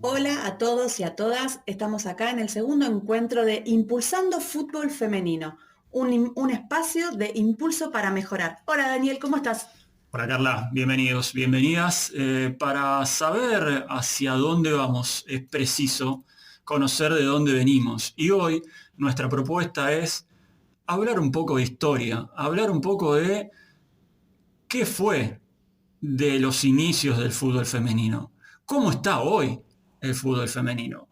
Hola a todos y a todas, estamos acá en el segundo encuentro de Impulsando Fútbol Femenino, un espacio de impulso para mejorar. Hola Daniel, ¿cómo estás? Hola Carla, bienvenidos, bienvenidas. Para saber hacia dónde vamos es preciso conocer de dónde venimos. Y hoy nuestra propuesta es hablar un poco de historia, hablar un poco de qué fue de los inicios del fútbol femenino, cómo está hoy el fútbol femenino.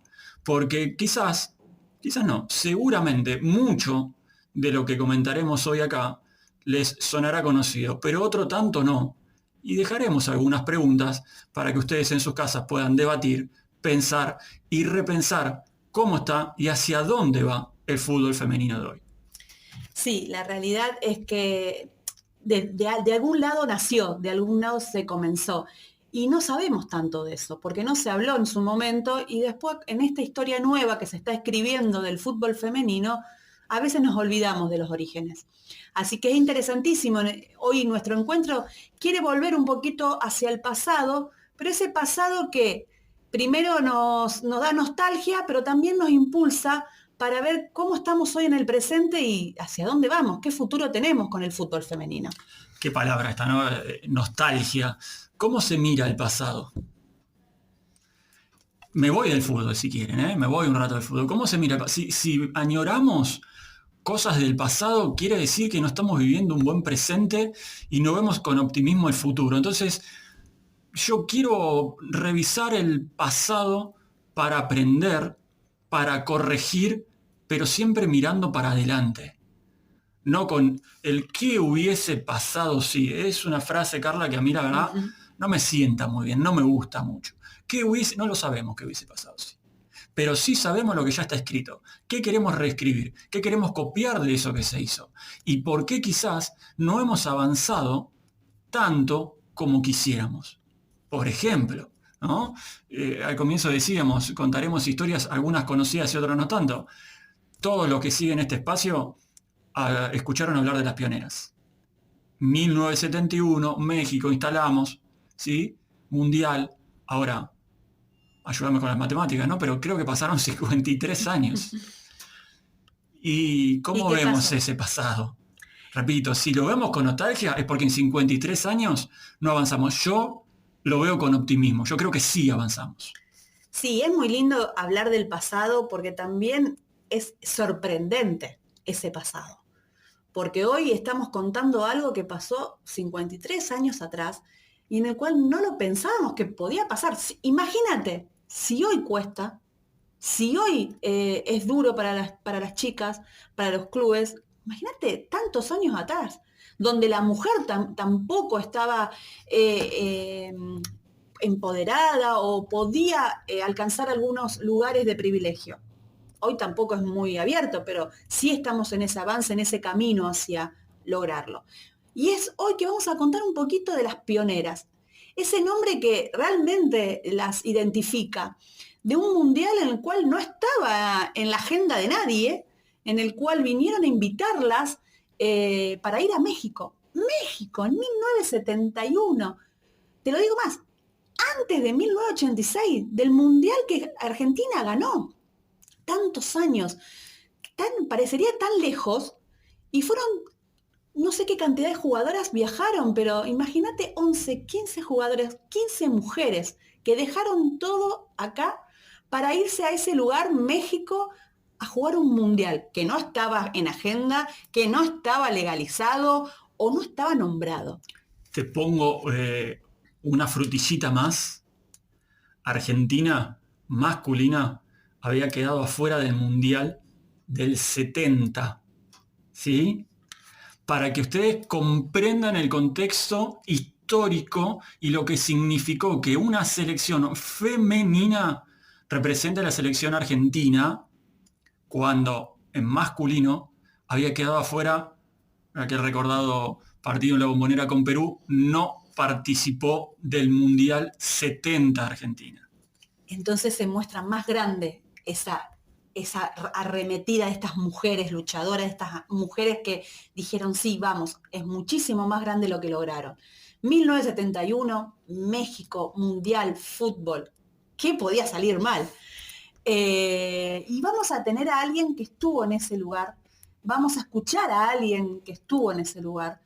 Porque quizás no, seguramente mucho de lo que comentaremos hoy acá les sonará conocido, pero otro tanto no. Y dejaremos algunas preguntas para que ustedes en sus casas puedan debatir, pensar y repensar cómo está y hacia dónde va el fútbol femenino de hoy. Sí, la realidad es que de algún lado nació, de algún lado se comenzó. Y no sabemos tanto de eso, porque no se habló en su momento y después en esta historia nueva que se está escribiendo del fútbol femenino, a veces nos olvidamos de los orígenes. Así que es interesantísimo. Hoy nuestro encuentro quiere volver un poquito hacia el pasado, pero ese pasado que primero nos da nostalgia, pero también nos impulsa para ver cómo estamos hoy en el presente y hacia dónde vamos, qué futuro tenemos con el fútbol femenino. Qué palabra esta, ¿no? Nostalgia. ¿Cómo se mira el pasado? Me voy del fútbol si quieren, ¿eh? Me voy un rato del fútbol. ¿Cómo se mira el pasado? Si añoramos cosas del pasado, quiere decir que no estamos viviendo un buen presente y no vemos con optimismo el futuro. Entonces, yo quiero revisar el pasado para aprender, para corregir, pero siempre mirando para adelante. No con el qué hubiese pasado si. Es una frase, Carla, que a mí la verdad Uh-huh. no me sienta muy bien, no me gusta mucho. ¿Qué hubiese? No lo sabemos qué hubiese pasado si. Pero sí sabemos lo que ya está escrito. ¿Qué queremos reescribir? ¿Qué queremos copiar de eso que se hizo? ¿Y por qué quizás no hemos avanzado tanto como quisiéramos? Por ejemplo, ¿no? Al comienzo decíamos, contaremos historias, algunas conocidas y otras no tanto. Todos los que siguen este espacio escucharon hablar de las pioneras. 1971, México, instalamos, ¿sí? Mundial. Ahora, ayúdame con las matemáticas, ¿no? Pero creo que pasaron 53 años. ¿Y ¿Y cómo qué vemos pasó? ese pasado? Repito, si lo vemos con nostalgia es porque en 53 años no avanzamos. Yo lo veo con optimismo. Yo creo que sí avanzamos. Sí, es muy lindo hablar del pasado porque también es sorprendente ese pasado. Porque hoy estamos contando algo que pasó 53 años atrás y en el cual no lo pensábamos que podía pasar. Imagínate, si hoy cuesta, si hoy es duro para las chicas, para los clubes, imagínate tantos años atrás, donde la mujer tampoco estaba empoderada o podía alcanzar algunos lugares de privilegio. Hoy tampoco es muy abierto, pero sí estamos en ese avance, en ese camino hacia lograrlo. Y es hoy que vamos a contar un poquito de las pioneras, ese nombre que realmente las identifica, de un mundial en el cual no estaba en la agenda de nadie, en el cual vinieron a invitarlas para ir a México. México, en 1971. Te lo digo más, antes de 1986, del mundial que Argentina ganó. Tantos años, parecería tan lejos, y fueron, no sé qué cantidad de jugadoras viajaron, pero imagínate 11, 15 jugadores, 15 mujeres que dejaron todo acá para irse a ese lugar, México, a jugar un mundial que no estaba en agenda, que no estaba legalizado o no estaba nombrado. Te pongo una frutillita más. Argentina masculina había quedado afuera del Mundial del 70, ¿sí? Para que ustedes comprendan el contexto histórico y lo que significó que una selección femenina represente a la selección argentina cuando en masculino había quedado afuera aquel recordado partido en la Bombonera con Perú, no participó del Mundial 70 Argentina. Entonces se muestra más grande esa arremetida de estas mujeres luchadoras, de estas mujeres que dijeron, sí, vamos, es muchísimo más grande lo que lograron. 1971, México, Mundial, Fútbol. ¿qué podía salir mal? Y vamos a tener a alguien que estuvo en ese lugar, vamos a escuchar a alguien que estuvo en ese lugar,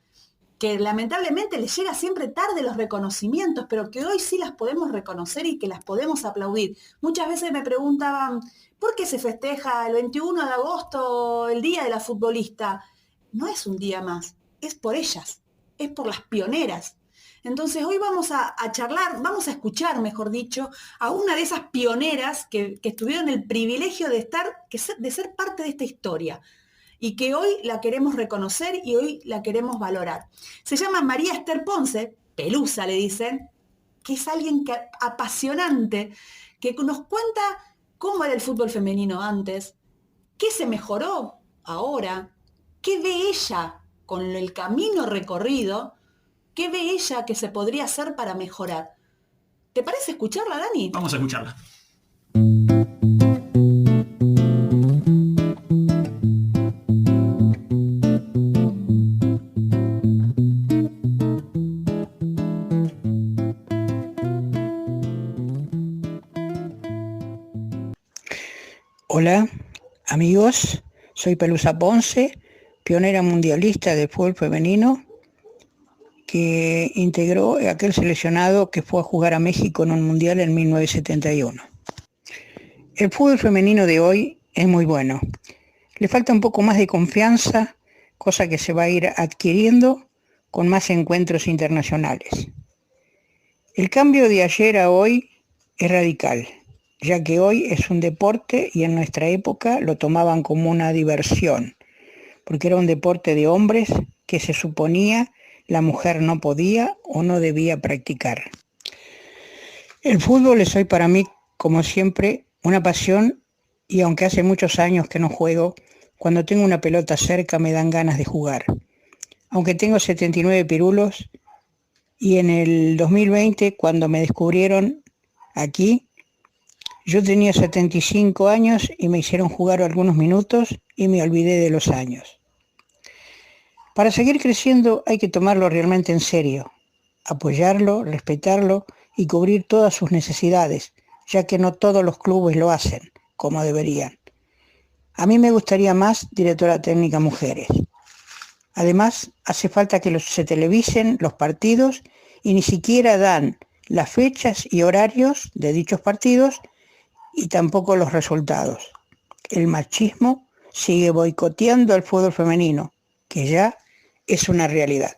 que lamentablemente les llega siempre tarde los reconocimientos, pero que hoy sí las podemos reconocer y que las podemos aplaudir. Muchas veces me preguntaban, ¿por qué se festeja el 21 de agosto el Día de la Futbolista? No es un día más, es por ellas, es por las pioneras. Entonces hoy vamos a charlar, vamos a escuchar, mejor dicho, a una de esas pioneras que tuvieron el privilegio de de ser parte de esta historia y que hoy la queremos reconocer y hoy la queremos valorar. Se llama María Esther Ponce, Pelusa le dicen, que es alguien apasionante, que nos cuenta cómo era el fútbol femenino antes, qué se mejoró ahora, qué ve ella con el camino recorrido, qué ve ella que se podría hacer para mejorar. ¿Te parece escucharla, Dani? Vamos a escucharla. Hola, amigos, soy Pelusa Ponce, pionera mundialista de fútbol femenino, que integró aquel seleccionado que fue a jugar a México en un mundial en 1971. El fútbol femenino de hoy es muy bueno. Le falta un poco más de confianza, cosa que se va a ir adquiriendo con más encuentros internacionales. El cambio de ayer a hoy es radical, ya que hoy es un deporte y en nuestra época lo tomaban como una diversión, porque era un deporte de hombres que se suponía la mujer no podía o no debía practicar. El fútbol es hoy para mí, como siempre, una pasión, y aunque hace muchos años que no juego, cuando tengo una pelota cerca me dan ganas de jugar. Aunque tengo 79 pirulos, y en el 2020, cuando me descubrieron aquí, yo tenía 75 años y me hicieron jugar algunos minutos y me olvidé de los años. Para seguir creciendo hay que tomarlo realmente en serio, apoyarlo, respetarlo y cubrir todas sus necesidades, ya que no todos los clubes lo hacen como deberían. A mí me gustaría más directora técnica mujeres. Además, hace falta que se televisen los partidos y ni siquiera dan las fechas y horarios de dichos partidos y tampoco los resultados. El machismo sigue boicoteando al fútbol femenino, que ya es una realidad.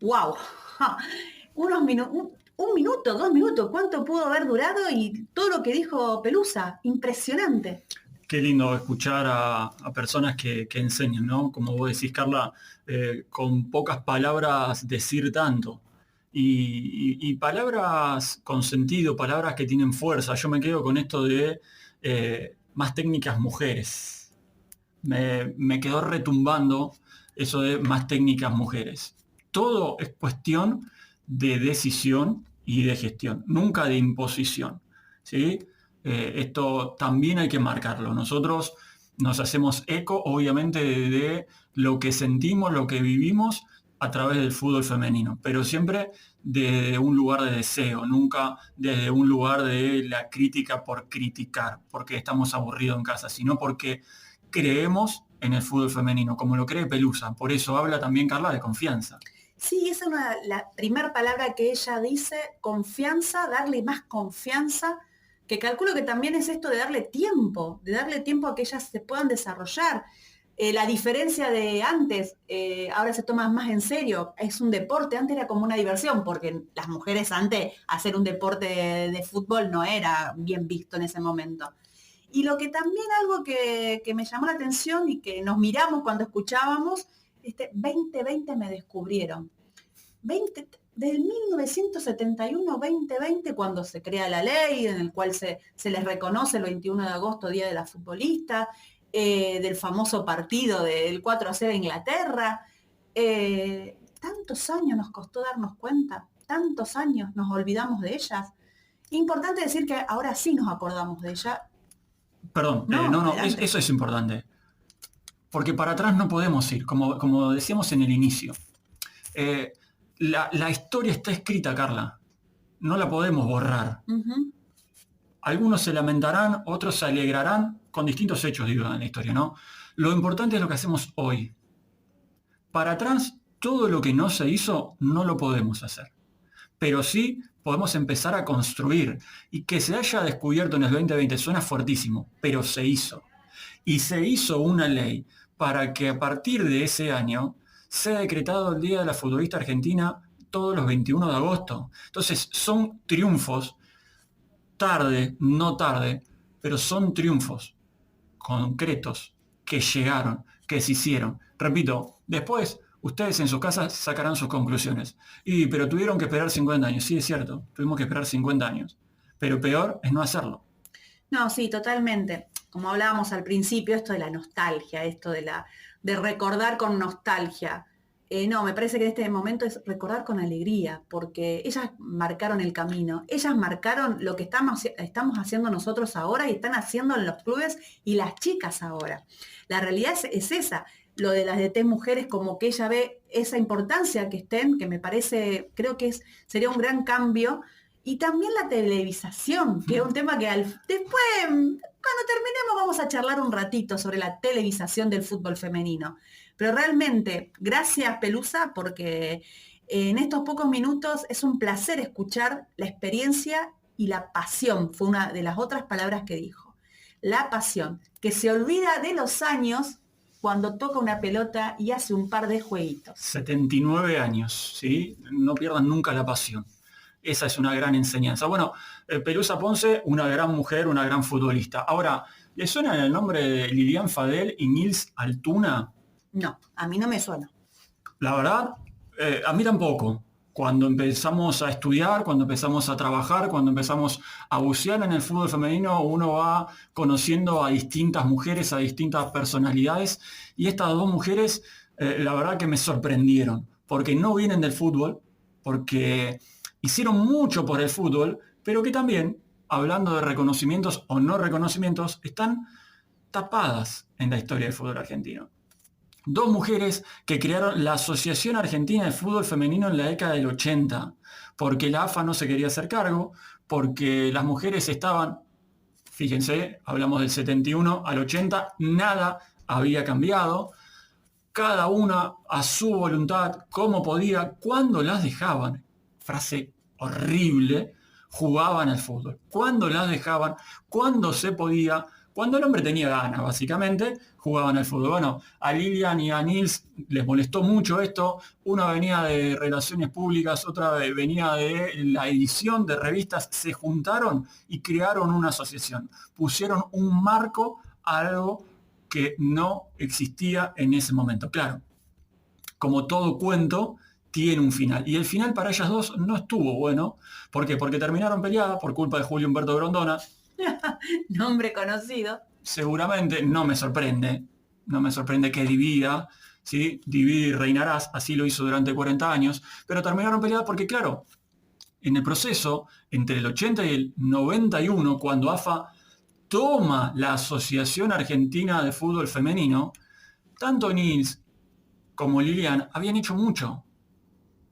¡Wow! Un minuto, 2 minutos, ¿cuánto pudo haber durado? Y todo lo que dijo Pelusa, impresionante. Qué lindo escuchar a personas que enseñan, ¿no? Como vos decís, Carla, con pocas palabras decir tanto. Y palabras con sentido, palabras que tienen fuerza. Yo me quedo con esto de más técnicas mujeres. Me quedó retumbando eso de más técnicas mujeres. Todo es cuestión de decisión y de gestión, nunca de imposición, ¿sí? Esto también hay que marcarlo. Nosotros nos hacemos eco, obviamente, de lo que sentimos, lo que vivimos a través del fútbol femenino, pero siempre desde un lugar de deseo, nunca desde un lugar de la crítica por criticar, porque estamos aburridos en casa, sino porque creemos en el fútbol femenino, como lo cree Pelusa. Por eso habla también, Carla, de confianza. Sí, esa es la primera palabra que ella dice, confianza, darle más confianza, que calculo que también es esto de darle tiempo a que ellas se puedan desarrollar. La diferencia de antes, ahora se toma más en serio, es un deporte, antes era como una diversión, porque las mujeres antes hacer un deporte de fútbol no era bien visto en ese momento. Y lo que también algo que me llamó la atención y que nos miramos cuando escuchábamos, 2020 me descubrieron. Del 1971-2020, cuando se crea la ley en el cual se les reconoce el 21 de agosto, Día de la Futbolista, del famoso partido del 4-0 a Inglaterra. Tantos años nos costó darnos cuenta, tantos años nos olvidamos de ellas. Importante decir que ahora sí nos acordamos de ella. Perdón, eso es importante. Porque para atrás no podemos ir, como decíamos en el inicio. La historia está escrita, Carla. No la podemos borrar. Uh-huh. Algunos se lamentarán, otros se alegrarán, con distintos hechos, digo, en la historia, ¿no? Lo importante es lo que hacemos hoy. Para atrás, todo lo que no se hizo, no lo podemos hacer. Pero sí podemos empezar a construir. Y que se haya descubierto en el 2020 suena fuertísimo, pero se hizo. Y se hizo una ley para que a partir de ese año sea decretado el Día de la Futbolista Argentina todos los 21 de agosto. Entonces son triunfos, tarde, no tarde, pero son triunfos concretos que llegaron, que se hicieron. Repito, después ustedes en sus casas sacarán sus conclusiones. Pero tuvieron que esperar 50 años. Sí, es cierto, tuvimos que esperar 50 años. Pero peor es no hacerlo. No, sí, totalmente. Como hablábamos al principio, esto de la nostalgia, esto de recordar con nostalgia. No, me parece que en este momento es recordar con alegría, porque ellas marcaron el camino, ellas marcaron lo que estamos haciendo nosotros ahora y están haciendo en los clubes y las chicas ahora. La realidad es esa, lo de las DT mujeres, como que ella ve esa importancia que estén, que me parece, creo que sería un gran cambio. Y también la televisación, que es un tema que después, cuando terminemos, vamos a charlar un ratito sobre la televisación del fútbol femenino. Pero realmente, gracias Pelusa, porque en estos pocos minutos es un placer escuchar la experiencia y la pasión, fue una de las otras palabras que dijo. La pasión, que se olvida de los años cuando toca una pelota y hace un par de jueguitos. 79 años, ¿sí? No pierdan nunca la pasión. Esa es una gran enseñanza. Bueno, Pelusa Ponce, una gran mujer, una gran futbolista. Ahora, ¿le suena el nombre de Lilian Fadel y Nils Altuna? No, a mí no me suena. La verdad, a mí tampoco. Cuando empezamos a estudiar, cuando empezamos a trabajar, cuando empezamos a bucear en el fútbol femenino, uno va conociendo a distintas mujeres, a distintas personalidades. Y estas dos mujeres, la verdad que me sorprendieron. Porque no vienen del fútbol, porque hicieron mucho por el fútbol, pero que también, hablando de reconocimientos o no reconocimientos, están tapadas en la historia del fútbol argentino. Dos mujeres que crearon la Asociación Argentina de Fútbol Femenino en la década del 80, porque la AFA no se quería hacer cargo, porque las mujeres estaban, fíjense, hablamos del 71 al 80, nada había cambiado, cada una a su voluntad, como podía, cuando las dejaban, frase horrible, jugaban al fútbol. Cuando las dejaban, cuando se podía, cuando el hombre tenía ganas, básicamente, jugaban al fútbol. Bueno, a Lilian y a Nils les molestó mucho esto. Una venía de relaciones públicas, otra venía de la edición de revistas. Se juntaron y crearon una asociación. Pusieron un marco a algo que no existía en ese momento. Claro, como todo cuento, tiene un final. Y el final para ellas dos no estuvo bueno. ¿Por qué? Porque terminaron peleadas por culpa de Julio Humberto Grondona. Nombre conocido. Seguramente, no me sorprende que divida, ¿sí? Divide y reinarás, así lo hizo durante 40 años, pero terminaron peleadas porque, claro, en el proceso, entre el 80 y el 91, cuando AFA toma la Asociación Argentina de Fútbol Femenino, tanto Nils como Lilian habían hecho mucho.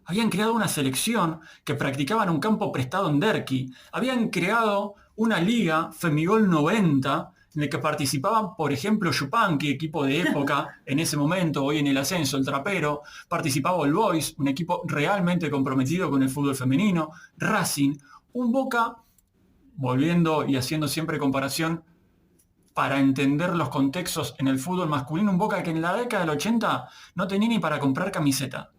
Habían creado una selección que practicaba en un campo prestado en Derqui. Habían creado una liga, Femigol 90, en la que participaban, por ejemplo, Yupanqui, equipo de época en ese momento, hoy en el ascenso, el Trapero. Participaba All Boys, un equipo realmente comprometido con el fútbol femenino. Racing, un Boca, volviendo y haciendo siempre comparación para entender los contextos en el fútbol masculino, un Boca que en la década del 80 no tenía ni para comprar camiseta.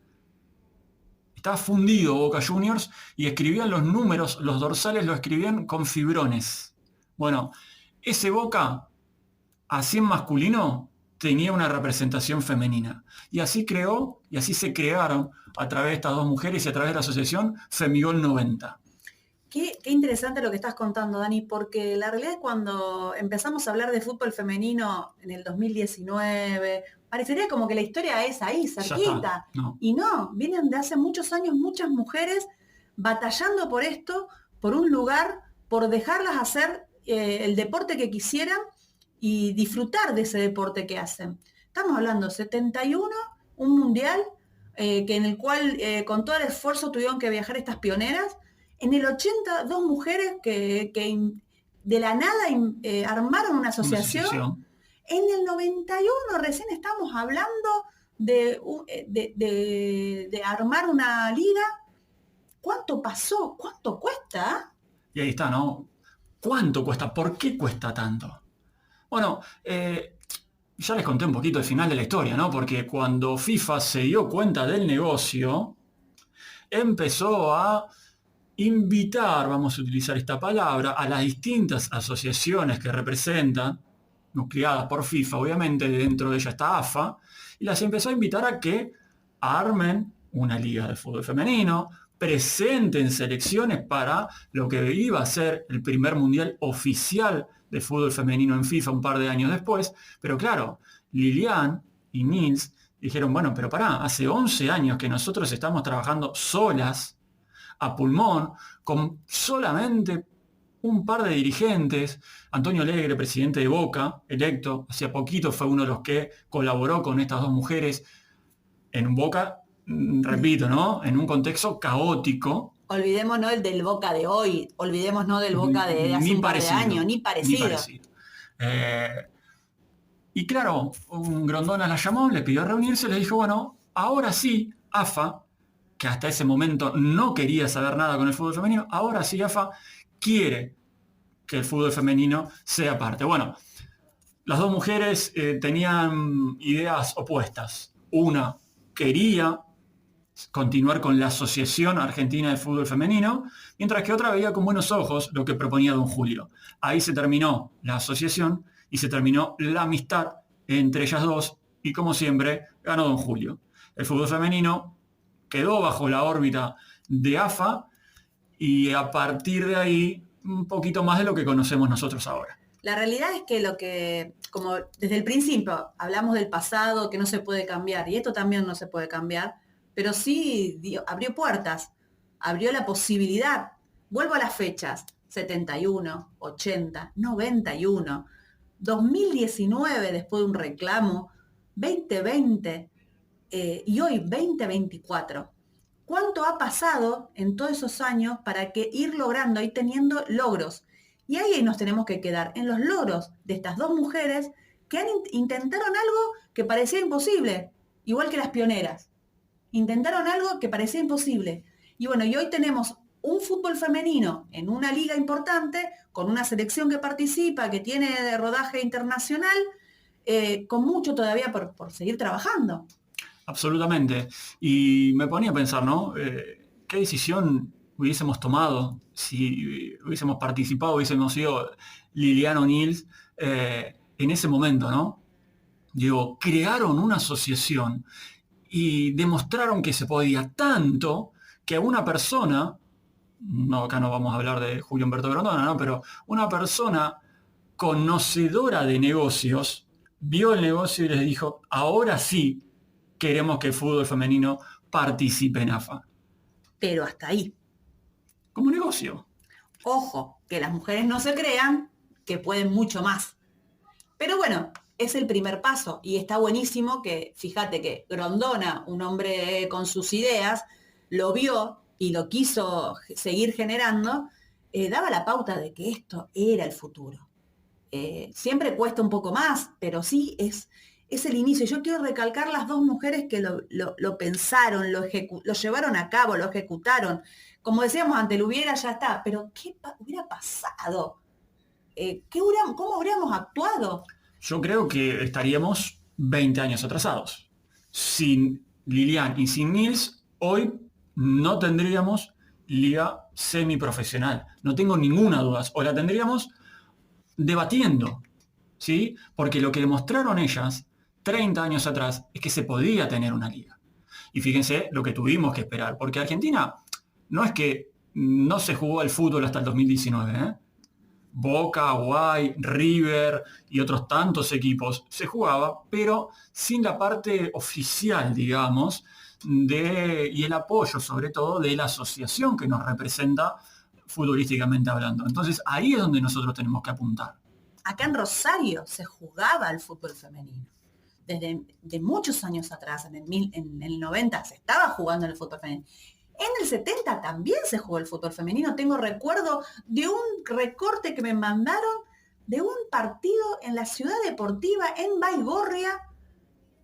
Estaba fundido Boca Juniors y escribían los números, los dorsales lo escribían con fibrones. Bueno, ese Boca, así en masculino, tenía una representación femenina. Y así creó, y así se crearon a través de estas dos mujeres y a través de la asociación Femigol 90. Qué interesante lo que estás contando, Dani, porque la realidad es cuando empezamos a hablar de fútbol femenino en el 2019, parecería como que la historia es ahí, cerquita. No. Y no, vienen de hace muchos años muchas mujeres batallando por esto, por un lugar por dejarlas hacer el deporte que quisieran y disfrutar de ese deporte que hacen. Estamos hablando 71, un mundial que en el cual con todo el esfuerzo tuvieron que viajar estas pioneras. En el 80, dos mujeres que de la nada armaron una asociación. En el 91 recién estamos hablando de armar una liga. ¿Cuánto pasó? ¿Cuánto cuesta? Y ahí está, ¿no? ¿Cuánto cuesta? ¿Por qué cuesta tanto? Bueno, ya les conté un poquito el final de la historia, ¿no? Porque cuando FIFA se dio cuenta del negocio, empezó a invitar, vamos a utilizar esta palabra, a las distintas asociaciones que representan, nucleadas por FIFA, obviamente, dentro de ella está AFA, y las empezó a invitar a que armen una liga de fútbol femenino, presenten selecciones para lo que iba a ser el primer mundial oficial de fútbol femenino en FIFA un par de años después. Pero claro, Lilian y Nils dijeron, bueno, pero pará, hace 11 años que nosotros estamos trabajando solas, a pulmón, con solamente un par de dirigentes. Antonio Alegre, presidente de Boca, electo, hacía poquito fue uno de los que colaboró con estas dos mujeres en Boca, repito, ¿no? En un contexto caótico. Olvidémonos del Boca de hoy, olvidémonos del Boca de hace un par de años, ni parecido. Y claro, un Grondona la llamó, le pidió reunirse, le dijo, bueno, ahora sí, AFA, que hasta ese momento no quería saber nada con el fútbol femenino, ahora sí AFA quiere que el fútbol femenino sea parte. Bueno, las dos mujeres tenían ideas opuestas. Una quería continuar con la Asociación Argentina de Fútbol Femenino, mientras que otra veía con buenos ojos lo que proponía don Julio. Ahí se terminó la asociación y se terminó la amistad entre ellas dos y, como siempre, ganó don Julio. El fútbol femenino quedó bajo la órbita de AFA y a partir de ahí un poquito más de lo que conocemos nosotros ahora. La realidad es que como desde el principio hablamos del pasado que no se puede cambiar, y esto también no se puede cambiar, pero sí abrió puertas, abrió la posibilidad. Vuelvo a las fechas, 71, 80, 91, 2019 después de un reclamo, 2020 y hoy 2024. ¿Cuánto ha pasado en todos esos años para que ir logrando, ir teniendo logros? Y ahí nos tenemos que quedar, en los logros de estas dos mujeres que intentaron algo que parecía imposible, igual que las pioneras. Intentaron algo que parecía imposible. Y bueno, y hoy tenemos un fútbol femenino en una liga importante, con una selección que participa, que tiene de rodaje internacional, con mucho todavía por seguir trabajando. Absolutamente. Y me ponía a pensar, ¿no? ¿Qué decisión hubiésemos tomado si hubiésemos participado, hubiésemos sido Lilian o Nils en ese momento, ¿no? Digo, crearon una asociación y demostraron que se podía tanto que a una persona, no, acá no vamos a hablar de Julio Humberto Grondona, ¿no? Pero una persona conocedora de negocios vio el negocio y les dijo, ahora sí queremos que el fútbol femenino participe en AFA. Pero hasta ahí. Como negocio. Ojo, que las mujeres no se crean que pueden mucho más. Pero bueno, es el primer paso y está buenísimo que, fíjate que Grondona, un hombre con sus ideas, lo vio y lo quiso seguir generando, daba la pauta de que esto era el futuro. Siempre cuesta un poco más, pero sí es el inicio. Yo quiero recalcar las dos mujeres que lo pensaron, lo llevaron a cabo, lo ejecutaron. Como decíamos, ante el hubiera ya está, pero ¿qué hubiera pasado? ¿Cómo habríamos actuado? Yo creo que estaríamos 20 años atrasados. Sin Lilian y sin Nils, hoy no tendríamos liga semiprofesional. No tengo ninguna duda. O la tendríamos debatiendo, ¿sí? Porque lo que demostraron ellas 30 años atrás es que se podía tener una liga. Y fíjense lo que tuvimos que esperar. Porque Argentina no es que no se jugó al fútbol hasta el 2019, ¿eh? Boca, Guay, River y otros tantos equipos se jugaba, pero sin la parte oficial, digamos, y el apoyo sobre todo de la asociación que nos representa futbolísticamente hablando. Entonces ahí es donde nosotros tenemos que apuntar. Acá en Rosario se jugaba el fútbol femenino. Desde de muchos años atrás, en el 90, se estaba jugando el fútbol femenino. En el 70 también se jugó el fútbol femenino. Tengo recuerdo de un recorte que me mandaron de un partido en la Ciudad Deportiva en Baigorria.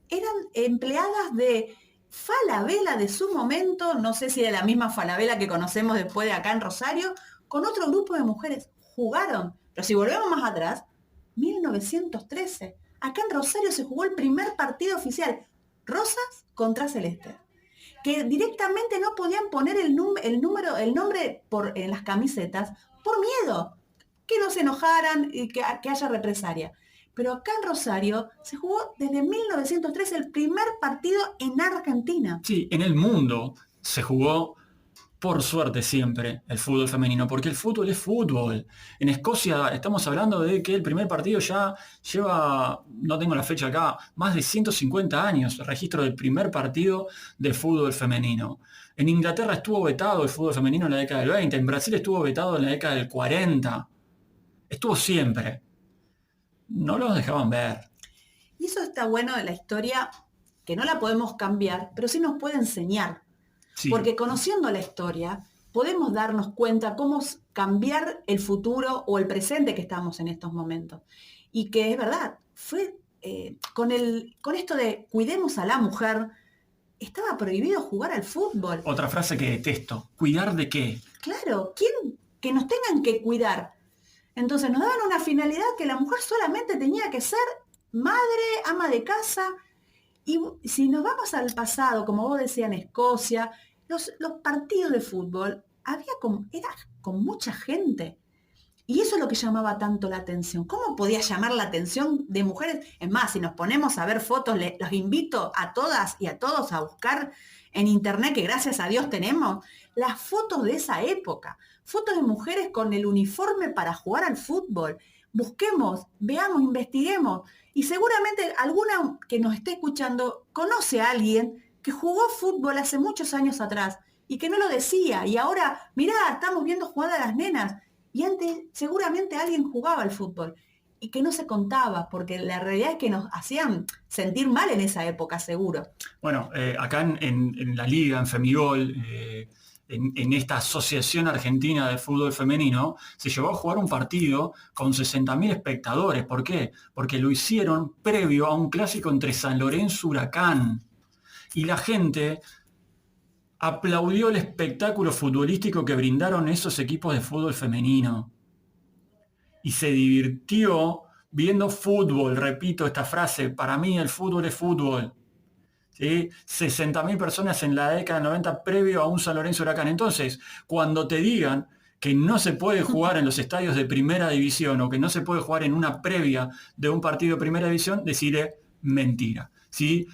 Eran empleadas de Falabella de su momento, no sé si era la misma Falabella que conocemos después de acá en Rosario, con otro grupo de mujeres. Jugaron, pero si volvemos más atrás, 1913. Acá en Rosario se jugó el primer partido oficial, Rosas contra Celeste, que directamente no podían poner el nombre en las camisetas por miedo, que no se enojaran y que haya represalia. Pero acá en Rosario se jugó desde 1913 el primer partido en Argentina. Sí, en el mundo se jugó, por suerte siempre, el fútbol femenino, porque el fútbol es fútbol. En Escocia estamos hablando de que el primer partido ya lleva, no tengo la fecha acá, más de 150 años, el registro del primer partido de fútbol femenino. En Inglaterra estuvo vetado el fútbol femenino en la década del 20, en Brasil estuvo vetado en la década del 40. Estuvo siempre. No los dejaban ver. Y eso está bueno de la historia, que no la podemos cambiar, pero sí nos puede enseñar. Sí. Porque conociendo la historia, podemos darnos cuenta cómo cambiar el futuro o el presente que estamos en estos momentos. Y que es verdad, fue con esto de cuidemos a la mujer, estaba prohibido jugar al fútbol. Otra frase que detesto, ¿cuidar de qué? Claro, ¿quién? Que nos tengan que cuidar. Entonces nos daban una finalidad que la mujer solamente tenía que ser madre, ama de casa. Y si nos vamos al pasado, como vos decías, en Escocia, los partidos de fútbol era con mucha gente. Y eso es lo que llamaba tanto la atención. ¿Cómo podía llamar la atención de mujeres? Es más, si nos ponemos a ver fotos, los invito a todas y a todos a buscar en internet, que gracias a Dios tenemos, las fotos de esa época. Fotos de mujeres con el uniforme para jugar al fútbol. Busquemos, veamos, investiguemos. Y seguramente alguna que nos esté escuchando conoce a alguien que jugó fútbol hace muchos años atrás y que no lo decía. Y ahora, mirá, estamos viendo jugar a las nenas. Y antes seguramente alguien jugaba al fútbol y que no se contaba, porque la realidad es que nos hacían sentir mal en esa época, seguro. Bueno, acá en la liga, en Femigol, en esta asociación argentina de fútbol femenino, se llevó a jugar un partido con 60.000 espectadores. ¿Por qué? Porque lo hicieron previo a un clásico entre San Lorenzo y Huracán. Y la gente aplaudió el espectáculo futbolístico que brindaron esos equipos de fútbol femenino. Y se divirtió viendo fútbol. Repito esta frase, para mí el fútbol es fútbol. ¿Sí? 60.000 personas en la década del 90 previo a un San Lorenzo Huracán. Entonces, cuando te digan que no se puede jugar en los estadios de primera división o que no se puede jugar en una previa de un partido de primera división, decirle mentira. ¿Sí?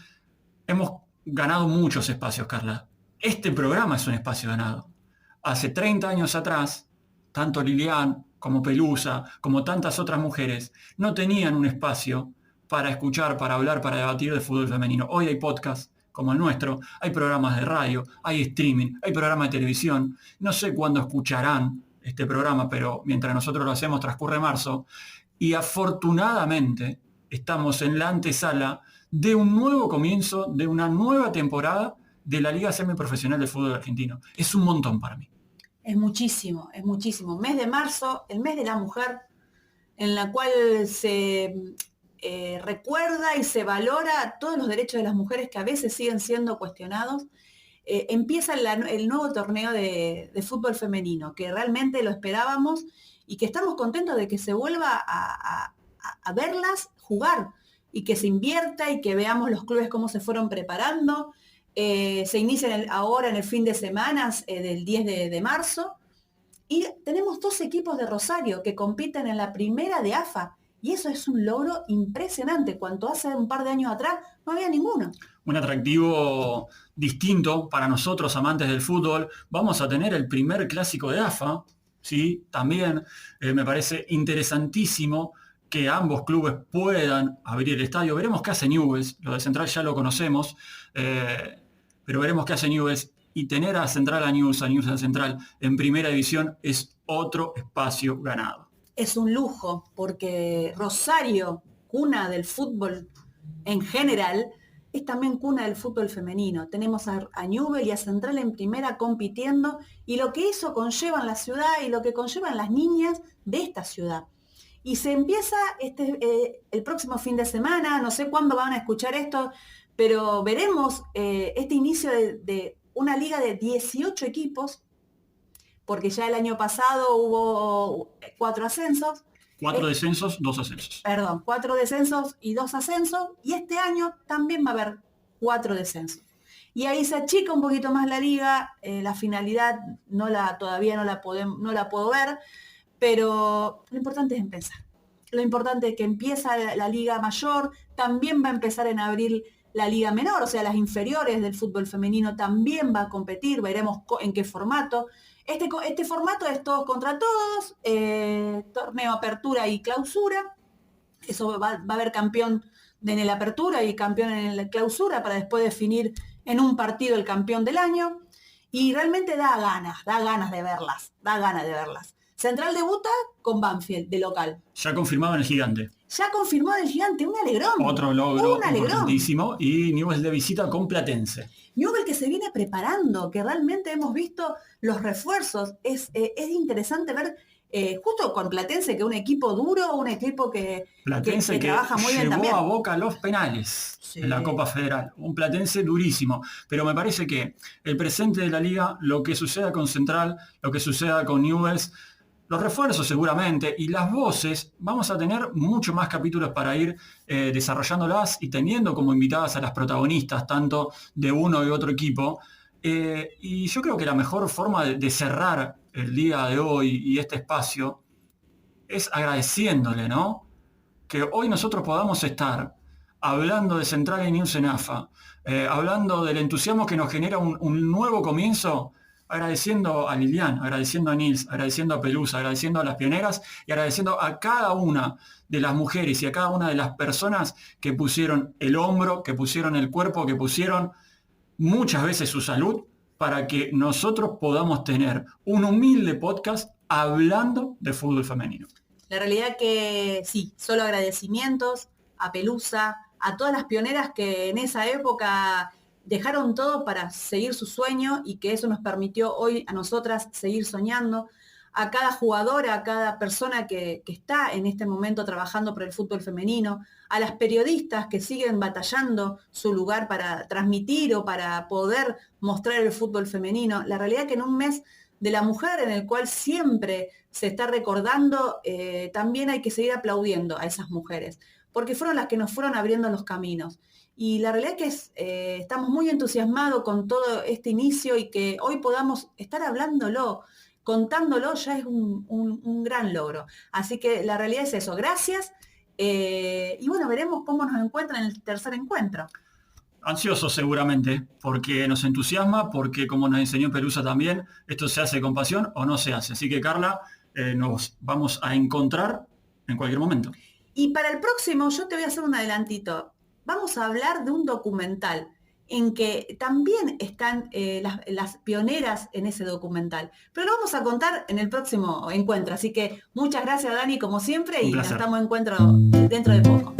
Hemos ganado muchos espacios, Carla. Este programa es un espacio ganado. Hace 30 años atrás, tanto Lilian como Pelusa, como tantas otras mujeres, no tenían un espacio para escuchar, para hablar, para debatir de fútbol femenino. Hoy hay podcasts como el nuestro, hay programas de radio, hay streaming, hay programas de televisión. No sé cuándo escucharán este programa, pero mientras nosotros lo hacemos transcurre marzo. Y afortunadamente estamos en la antesala de un nuevo comienzo, de una nueva temporada de la Liga Semiprofesional de Fútbol Argentino. Es un montón para mí. Es muchísimo, es muchísimo. Mes de marzo, el mes de la mujer, en la cual se recuerda y se valora todos los derechos de las mujeres que a veces siguen siendo cuestionados. Empieza el nuevo torneo de fútbol femenino, que realmente lo esperábamos y que estamos contentos de que se vuelva a verlas jugar y que se invierta y que veamos los clubes cómo se fueron preparando. Se inicia ahora en el fin de semana del 10 de marzo y tenemos 2 equipos de Rosario que compiten en la primera de AFA y eso es un logro impresionante, cuanto hace un par de años atrás no había ninguno. Un atractivo distinto para nosotros amantes del fútbol. Vamos a tener el primer clásico de AFA, ¿sí? También me parece interesantísimo que ambos clubes puedan abrir el estadio. Veremos qué hace Newell's, lo de Central ya lo conocemos, pero veremos qué hace Newell's. y tener a Central a News a Central en primera división es otro espacio ganado. Es un lujo, porque Rosario, cuna del fútbol en general, es también cuna del fútbol femenino. Tenemos a Newell y a Central en primera compitiendo, y lo que eso conlleva en la ciudad y lo que conllevan las niñas de esta ciudad. Y se empieza el próximo fin de semana, no sé cuándo van a escuchar esto, pero veremos este inicio de una liga de 18 equipos, porque ya el año pasado hubo 4 ascensos. 4 descensos, 2 ascensos. Perdón, 4 descensos y 2 ascensos, y este año también va a haber 4 descensos. Y ahí se achica un poquito más la liga, la finalidad todavía no la puedo ver, pero lo importante es empezar. Lo importante es que empieza la liga mayor, también va a empezar en abril la liga menor, o sea, las inferiores del fútbol femenino también va a competir, veremos en qué formato. Este formato es todos contra todos, torneo apertura y clausura. Eso va a haber campeón en la apertura y campeón en la clausura para después definir en un partido el campeón del año. Y realmente da ganas de verlas. Central debuta con Banfield, de local. Ya confirmado en el Gigante. Ya confirmó el Gigante, un alegrón. Otro logro importantísimo. Y Newell's de visita con Platense. Newell que se viene preparando, que realmente hemos visto los refuerzos. Es interesante ver justo con Platense, que es un equipo duro, un equipo que trabaja muy bien también. Llevó a Boca los penales en la Copa Federal. Un Platense durísimo. Pero me parece que el presente de la liga, lo que suceda con Central, lo que suceda con Newell's, los refuerzos seguramente y las voces, vamos a tener mucho más capítulos para ir desarrollándolas y teniendo como invitadas a las protagonistas, tanto de uno y otro equipo. Y yo creo que la mejor forma de cerrar el día de hoy y este espacio es agradeciéndole, ¿no? Que hoy nosotros podamos estar hablando de Central y News en AFA, hablando del entusiasmo que nos genera un nuevo comienzo, agradeciendo a Lilian, agradeciendo a Nils, agradeciendo a Pelusa, agradeciendo a las pioneras y agradeciendo a cada una de las mujeres y a cada una de las personas que pusieron el hombro, que pusieron el cuerpo, que pusieron muchas veces su salud para que nosotros podamos tener un humilde podcast hablando de fútbol femenino. La realidad que sí, solo agradecimientos a Pelusa, a todas las pioneras que en esa época dejaron todo para seguir su sueño y que eso nos permitió hoy a nosotras seguir soñando, a cada jugadora, a cada persona que está en este momento trabajando por el fútbol femenino, a las periodistas que siguen batallando su lugar para transmitir o para poder mostrar el fútbol femenino. La realidad que en un mes de la mujer en el cual siempre se está recordando, también hay que seguir aplaudiendo a esas mujeres, porque fueron las que nos fueron abriendo los caminos. Y la realidad es que estamos muy entusiasmados con todo este inicio y que hoy podamos estar hablándolo, contándolo, ya es un gran logro. Así que la realidad es eso. Gracias. Y bueno, veremos cómo nos encuentran en el tercer encuentro. Ansiosos seguramente, porque nos entusiasma, porque como nos enseñó Pelusa también, esto se hace con pasión o no se hace. Así que Carla, nos vamos a encontrar en cualquier momento. Y para el próximo yo te voy a hacer un adelantito. Vamos a hablar de un documental en que también están las pioneras en ese documental. Pero lo vamos a contar en el próximo encuentro. Así que muchas gracias, Dani, como siempre, y nos estamos en encuentro dentro de poco.